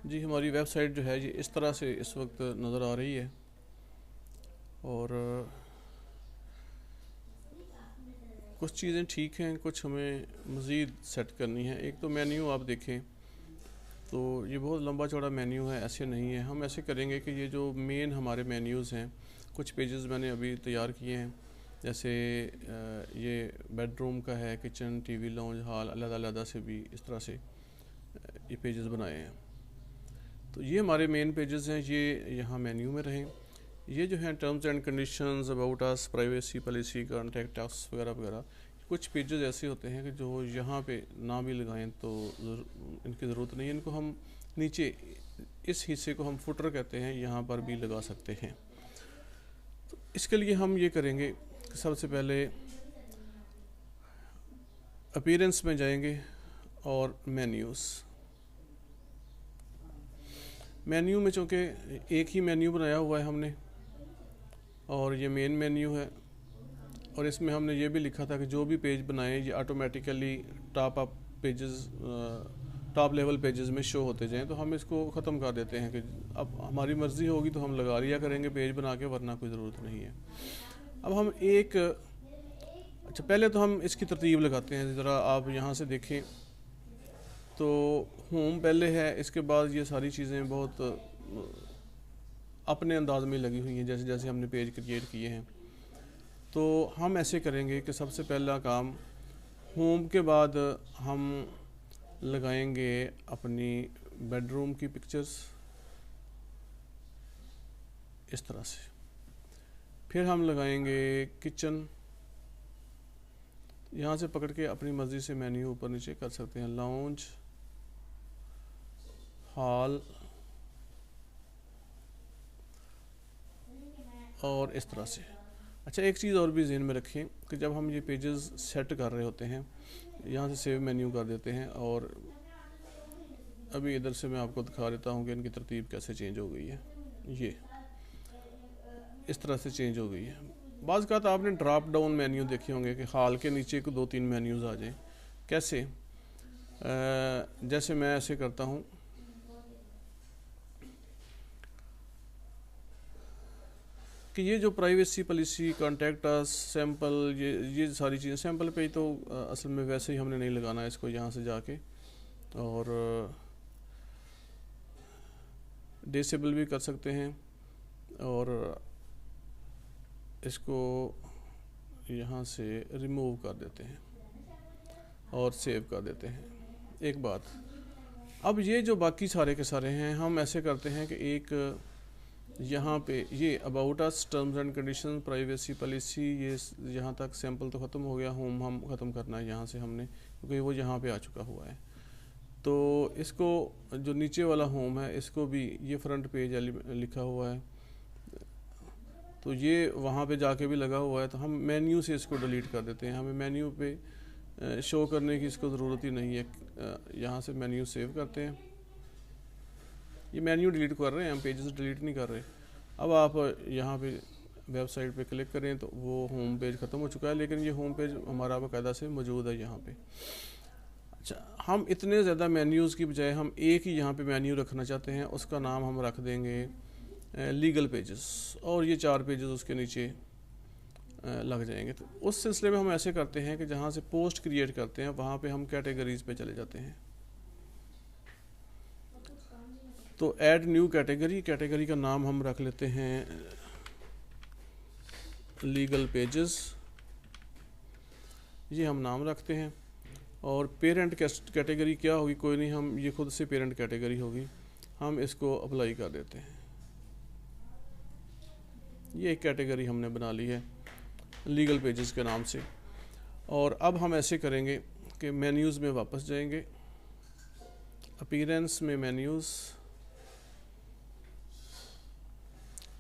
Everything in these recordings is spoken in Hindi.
जी, हमारी वेबसाइट जो है ये इस तरह से इस वक्त नज़र आ रही है। और कुछ चीज़ें ठीक हैं, कुछ हमें मज़ीद सेट करनी है। एक तो मेन्यू आप देखें तो ये बहुत लंबा चौड़ा मेन्यू है, ऐसे नहीं है। हम ऐसे करेंगे कि ये जो मेन हमारे मेन्यूज़ हैं, कुछ पेजेस मैंने अभी तैयार किए हैं। जैसे ये बेडरूम का है, किचन, टीवी, लाउंज, हॉल, अलग-अलग से भी इस तरह से ये पेजेस बनाए हैं। तो ये हमारे मेन पेजेस हैं, ये यहाँ मेन्यू में रहें। ये जो है terms and conditions, about us, privacy policy, contact us वगैरह वगैरह, कुछ पेजेस ऐसे होते हैं कि जो यहाँ पे ना भी लगाएं तो इनकी ज़रूरत नहीं है। इनको हम नीचे इस हिस्से को हम फुटर कहते हैं, यहाँ पर भी लगा सकते हैं। तो इसके लिए हम ये करेंगे कि सबसे पहले अपीयरेंस में जाएंगे और मेन्यू में चूँकि एक ही मेन्यू बनाया हुआ है हमने और ये मेन मेन्यू है, और इसमें हमने ये भी लिखा था कि जो भी पेज बनाएं ये automatically top up pages, top level pages में शो होते जाएं। तो हम इसको ख़त्म कर देते हैं कि अब हमारी मर्ज़ी होगी तो हम लगा लिया करेंगे पेज बना के, वरना कोई ज़रूरत नहीं है। अब हम अच्छा पहले तो हम इसकी तरतीब लगाते हैं। ज़रा आप यहाँ से देखें तो होम पहले है, इसके बाद ये सारी चीज़ें बहुत अपने अंदाज में लगी हुई हैं, जैसे जैसे हमने पेज क्रिएट किए हैं। तो हम ऐसे करेंगे कि सबसे पहला काम, होम के बाद हम लगाएंगे अपनी बेडरूम की पिक्चर्स इस तरह से। फिर हम लगाएंगे किचन, यहाँ से पकड़ के अपनी मर्ज़ी से मेन्यू ऊपर नीचे कर सकते हैं। लाउंज, हॉल और इस तरह से। अच्छा, एक चीज़ और भी ज़हन में रखें कि जब हम ये पेजेस सेट कर रहे होते हैं, यहाँ से सेव मेन्यू कर देते हैं, और अभी इधर से मैं आपको दिखा देता हूँ कि इनकी तरतीब कैसे चेंज हो गई है। ये इस तरह से चेंज हो गई है। बाज़ का तो आपने ड्रॉप डाउन मेन्यू देखे होंगे कि हाल के नीचे को 2-3 मेन्यूज़ आ जाएँ। कैसे? जैसे मैं ऐसे करता हूँ कि ये जो privacy policy, contact us, sample, ये सारी चीज़ें, सैम्पल पे ही तो असल में वैसे ही हमने नहीं लगाना है इसको, यहाँ से जाके और डिसेबल भी कर सकते हैं, और इसको यहाँ से रिमूव कर देते हैं और सेव कर देते हैं। एक बात, अब ये जो बाकी सारे के सारे हैं, हम ऐसे करते हैं कि एक यहाँ पे ये about us, terms and condition, privacy policy, ये यहाँ तक सैम्पल तो ख़त्म हो गया। होम हम ख़त्म करना है यहाँ से हमने, क्योंकि वो यहाँ पे आ चुका हुआ है। तो इसको जो नीचे वाला होम है, इसको भी ये फ्रंट पेज लिखा हुआ है, तो ये वहाँ पे जाके भी लगा हुआ है। तो हम मेन्यू से इसको डिलीट कर देते हैं। हमें मेन्यू पे शो करने की इसको ज़रूरत ही नहीं है। यहाँ से मेन्यू सेव करते हैं। ये मेन्यू डिलीट कर रहे हैं हम, पेजेस डिलीट नहीं कर रहे। अब आप यहाँ पे वेबसाइट पे क्लिक करें तो वो होम पेज ख़त्म हो चुका है, लेकिन ये होम पेज हमारा बाकायदा से मौजूद है यहाँ पे। अच्छा, हम इतने ज़्यादा मेन्यूज़ की बजाय हम एक ही यहाँ पे मेन्यू रखना चाहते हैं। उसका नाम हम रख देंगे लीगल पेजेस, और ये 4 पेजेस उसके नीचे लग जाएंगे। तो उस सिलसिले में हम ऐसे करते हैं कि जहाँ से पोस्ट क्रिएट करते हैं वहाँ पे हम कैटेगरीज पे चले जाते हैं। तो ऐड न्यू कैटेगरी, कैटेगरी का नाम हम रख लेते हैं लीगल पेजेस, ये हम नाम रखते हैं। और पेरेंट कैटेगरी क्या होगी, कोई नहीं, हम ये खुद से पेरेंट कैटेगरी होगी, हम इसको अप्लाई कर देते हैं। ये एक कैटेगरी हमने बना ली है लीगल पेजेस के नाम से। और अब हम ऐसे करेंगे कि मेन्यूज़ में वापस जाएंगे, अपीयरेंस में मेन्यूज़,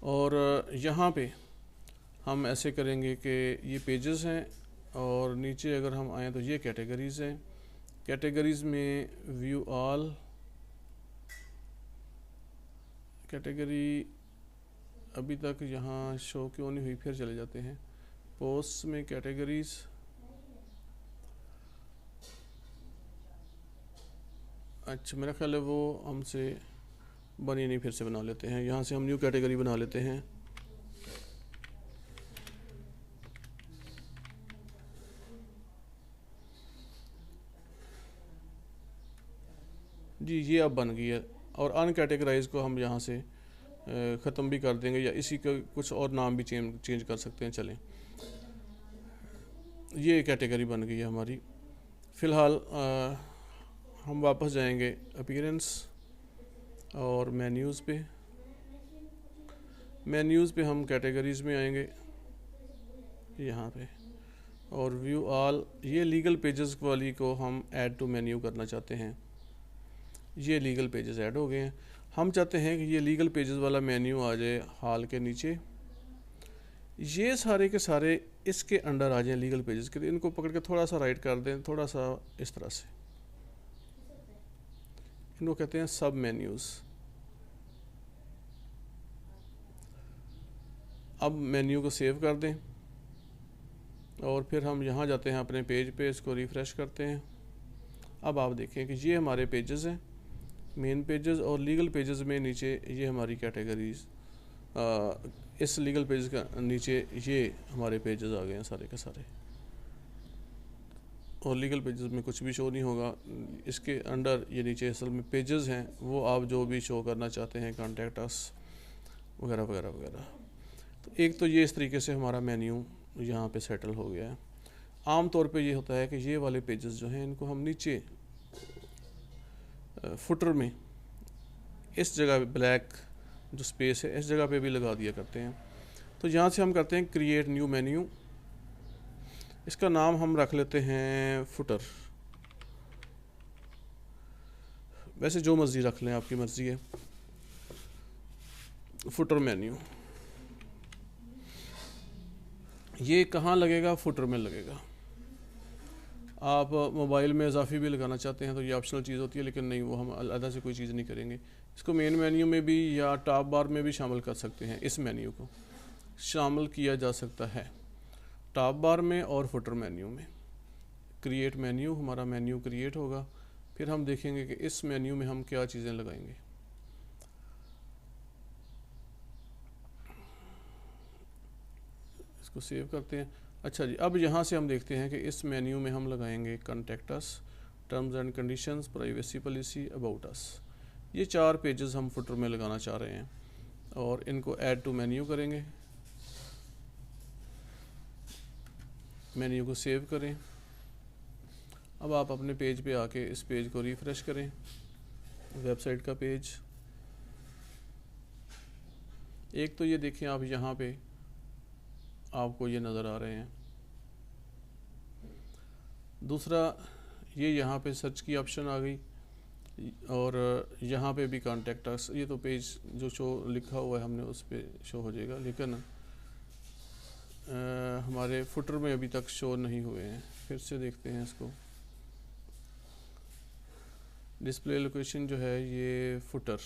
और यहाँ पे हम ऐसे करेंगे कि ये पेजेस हैं, और नीचे अगर हम आएँ तो ये कैटेगरीज़ हैं। कैटेगरीज़ में व्यू ऑल कैटेगरी अभी तक यहाँ शो क्यों नहीं हुई, फिर चले जाते हैं पोस्ट में कैटेगरीज़। अच्छा, मेरा ख्याल है वो हमसे बनी नहीं, फिर से बना लेते हैं। यहाँ से हम न्यू कैटेगरी बना लेते हैं। जी ये अब बन गई है। और अनकैटेगराइज को हम यहाँ से ख़त्म भी कर देंगे, या इसी का कुछ और नाम भी चेंज कर सकते हैं। चलें, ये कैटेगरी बन गई है हमारी। फ़िलहाल हम वापस जाएंगे अपीयरेंस और मेन्यूज़ पे। मेन्यूज़ पे हम कैटेगरीज़ में आएंगे यहाँ पे, और व्यू ऑल, ये लीगल पेजेस वाली को हम ऐड टू मेन्यू करना चाहते हैं। ये लीगल पेजेस ऐड हो गए हैं। हम चाहते हैं कि ये लीगल पेजेस वाला मेन्यू आ जाए हाल के नीचे। ये सारे के सारे इसके अंडर आ जाएं लीगल पेजेस के। इनको पकड़ के थोड़ा सा राइट कर दें, थोड़ा सा इस तरह से। इनको कहते हैं सब मेन्यूज़। अब मेन्यू को सेव कर दें और फिर हम यहाँ जाते हैं अपने पेज पे, इसको रिफ़्रेश करते हैं। अब आप देखें कि ये हमारे पेजेस हैं, मेन पेजेस, और लीगल पेजेस में नीचे ये हमारी कैटेगरीज, इस लीगल पेज का नीचे ये हमारे पेजेस आ गए हैं सारे के सारे। और लीगल पेजेस में कुछ भी शो नहीं होगा, इसके अंडर ये नीचे असल में पेजेस हैं, वो आप जो भी शो करना चाहते हैं, कॉन्टैक्ट अस वगैरह वगैरह वगैरह। तो एक तो ये इस तरीके से हमारा मेन्यू यहाँ पे सेटल हो गया है। आम तौर पे ये होता है कि ये वाले पेजेस जो हैं इनको हम नीचे फुटर में इस जगह ब्लैक जो स्पेस है इस जगह पे भी लगा दिया करते हैं। तो यहाँ से हम करते हैं क्रिएट न्यू मेन्यू। इसका नाम हम रख लेते हैं फुटर, वैसे जो मर्ज़ी रख लें, आपकी मर्ज़ी है। फुटर मेन्यू ये कहाँ लगेगा? फुटर में लगेगा। आप मोबाइल में इजाफी भी लगाना चाहते हैं तो ये ऑप्शनल चीज़ होती है, लेकिन नहीं, वो हम अलग से कोई चीज़ नहीं करेंगे। इसको मेन मेन्यू में भी या टॉप बार में भी शामिल कर सकते हैं। इस मेन्यू को शामिल किया जा सकता है टॉप बार में और फुटर मेन्यू में। क्रिएट मेन्यू, हमारा मेन्यू क्रिएट होगा, फिर हम देखेंगे कि इस मेन्यू में हम क्या चीज़ें लगाएंगे। इसको सेव करते हैं। अच्छा जी, अब यहाँ से हम देखते हैं कि इस मेन्यू में हम लगाएंगे contact us, terms and conditions, privacy policy, about us. ये 4 पेजेस हम फुटर में लगाना चाह रहे हैं और इनको ऐड टू मेन्यू करेंगे। मेन्यू को सेव करें। अब आप अपने पेज पे आके इस पेज को रिफ़्रेश करें, वेबसाइट का पेज। एक तो ये देखें आप, यहाँ पे आपको ये नज़र आ रहे हैं। दूसरा, ये यहाँ पे सर्च की ऑप्शन आ गई, और यहाँ पे भी कॉन्टैक्ट अस। ये तो पेज जो शो लिखा हुआ है हमने उस पर शो हो जाएगा, लेकिन हमारे फुटर में अभी तक शो नहीं हुए हैं। फिर से देखते हैं इसको। डिस्प्ले लोकेशन जो है ये फुटर,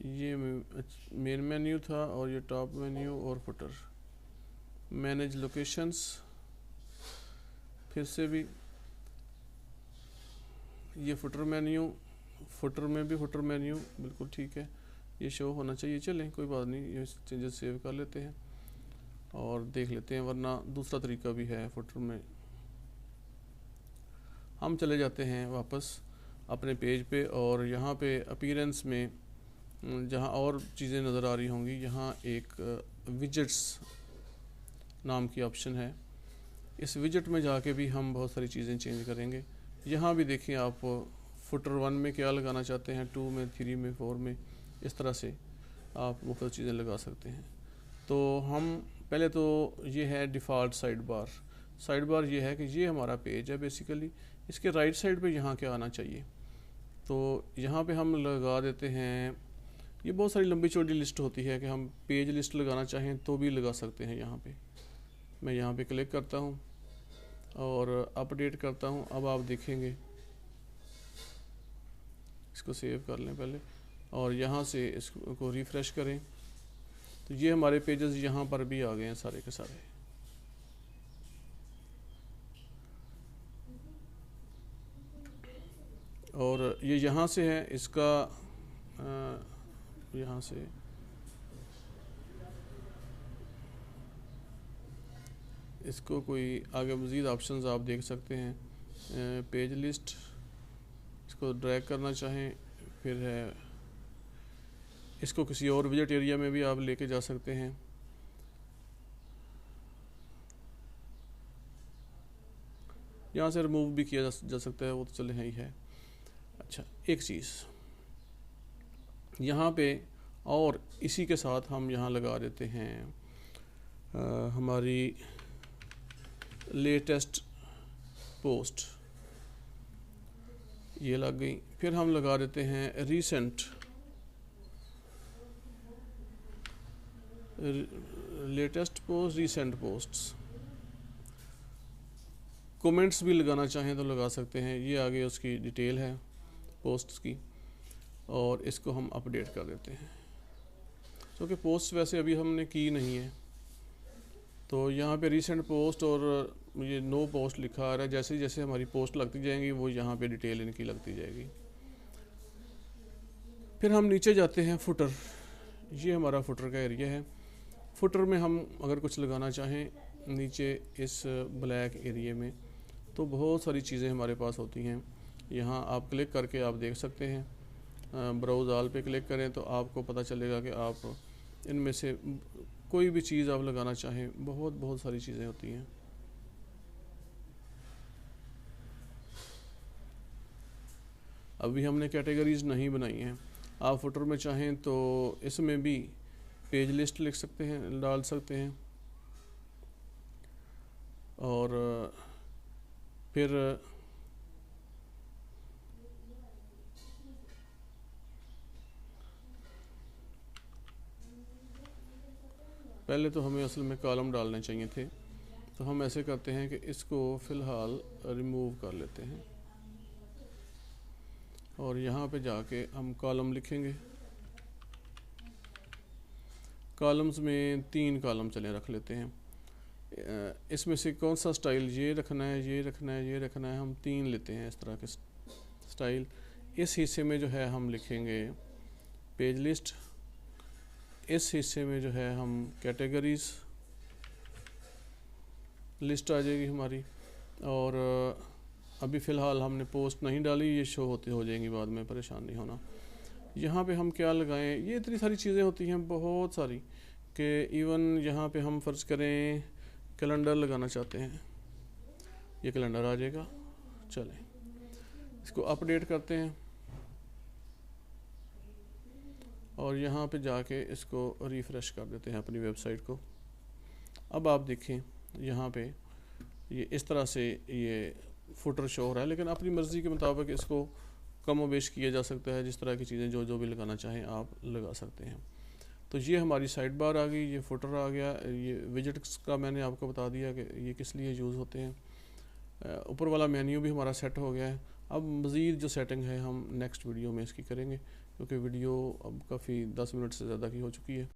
ये मेन मेन्यू था और ये टॉप मेन्यू और फुटर। मैनेज लोकेशंस, फिर से भी ये फुटर मेन्यू, फुटर में भी फुटर मेन्यू बिल्कुल ठीक है, ये शो होना चाहिए। चलें कोई बात नहीं, ये चेंजेस सेव कर लेते हैं और देख लेते हैं, वरना दूसरा तरीका भी है फुटर में। हम चले जाते हैं वापस अपने पेज पे, और यहाँ पे अपीयरेंस में जहाँ और चीज़ें नज़र आ रही होंगी, यहाँ एक विजेट्स नाम की ऑप्शन है। इस विजेट में जाके भी हम बहुत सारी चीज़ें चेंज करेंगे। यहाँ भी देखिए आप फुटर 1 में क्या लगाना चाहते हैं, 2 में, 3 में, 4 में, इस तरह से आप मुख्तलिफ चीज़ें लगा सकते हैं। तो हम पहले तो ये है default side bar. Side bar ये है कि ये हमारा पेज है बेसिकली, इसके राइट साइड पे यहाँ क्या आना चाहिए। तो यहाँ पे हम लगा देते हैं, ये बहुत सारी लंबी चौड़ी लिस्ट होती है कि हम पेज लिस्ट लगाना चाहें तो भी लगा सकते हैं। यहाँ पे मैं यहाँ पे क्लिक करता हूँ और अपडेट करता हूँ। अब आप देखेंगे, इसको सेव कर लें पहले और यहाँ से इसको रिफ़्रेश करें, तो ये हमारे पेजेस यहाँ पर भी आ गए हैं सारे के सारे। और ये यहाँ से है, इसका यहाँ से इसको कोई आगे मज़ीद ऑप्शंस आप देख सकते हैं। पेज लिस्ट, इसको ड्रैग करना चाहें, फिर है इसको किसी और विजिट एरिया में भी आप लेके जा सकते हैं। यहाँ से रिमूव भी किया जा सकता है, वो तो चले है ही है। अच्छा, एक चीज़ यहाँ पे और इसी के साथ हम यहाँ लगा देते हैं हमारी लेटेस्ट पोस्ट, ये लग गई। फिर हम लगा देते हैं recent, latest post, recent posts. Comments भी लगाना चाहें तो लगा सकते हैं। ये आगे उसकी डिटेल है पोस्ट्स की, और इसको हम अपडेट कर देते हैं क्योंकि पोस्ट वैसे अभी हमने की नहीं है। तो यहाँ पे रीसेंट पोस्ट और ये नो पोस्ट लिखा आ रहा है। जैसे जैसे हमारी पोस्ट लगती जाएंगी वो यहाँ पे डिटेल इनकी लगती जाएगी। फिर हम नीचे जाते हैं फुटर, ये हमारा फुटर का एरिया है। फुटर में हम अगर कुछ लगाना चाहें नीचे इस ब्लैक एरिया में, तो बहुत सारी चीज़ें हमारे पास होती हैं। यहाँ आप क्लिक करके आप देख सकते हैं, ब्राउज़ ऑल पे क्लिक करें तो आपको पता चलेगा कि आप इनमें से कोई भी चीज़ आप लगाना चाहें, बहुत सारी चीज़ें होती हैं। अभी हमने कैटेगरीज नहीं बनाई हैं। आप फुटर में चाहें तो इसमें भी पेज लिस्ट लिख सकते हैं, डाल सकते हैं। और फिर पहले तो हमें असल में कॉलम डालने चाहिए थे, तो हम ऐसे करते हैं कि इसको फ़िलहाल रिमूव कर लेते हैं और यहाँ पे जाके हम कॉलम लिखेंगे। कॉलम्स में 3 कॉलम चले रख लेते हैं। इसमें से कौन सा स्टाइल, ये रखना है, ये रखना है, ये रखना है, हम 3 लेते हैं इस तरह के स्टाइल। इस हिस्से में जो है हम लिखेंगे पेज लिस्ट, इस हिस्से में जो है हम कैटेगरीज लिस्ट आ जाएगी हमारी। और अभी फ़िलहाल हमने पोस्ट नहीं डाली, ये शो होती हो जाएंगी बाद में, परेशान नहीं होना। यहाँ पे हम क्या लगाएं, ये इतनी सारी चीज़ें होती हैं बहुत सारी कि इवन यहाँ पे हम फ़र्ज़ करें कैलेंडर लगाना चाहते हैं, ये कैलेंडर आ जाएगा। चलें इसको अपडेट करते हैं और यहाँ पे जाके इसको रिफ़्रेश कर देते हैं अपनी वेबसाइट को। अब आप देखें यहाँ पे ये इस तरह से ये फुटर शो हो रहा है, लेकिन अपनी मर्ज़ी के मुताबिक इसको कम व बेश किया जा सकता है। जिस तरह की चीज़ें जो भी लगाना चाहें आप लगा सकते हैं। तो ये हमारी साइड बार आ गई, ये फुटर आ गया। ये विजेट्स का मैंने आपको बता दिया कि ये किस लिए यूज़ होते हैं। ऊपर वाला मेन्यू भी हमारा सेट हो गया है। अब मज़ीद जो सेटिंग है हम नेक्स्ट वीडियो में इसकी करेंगे, क्योंकि वीडियो अब काफ़ी 10 मिनट से ज़्यादा की हो चुकी है।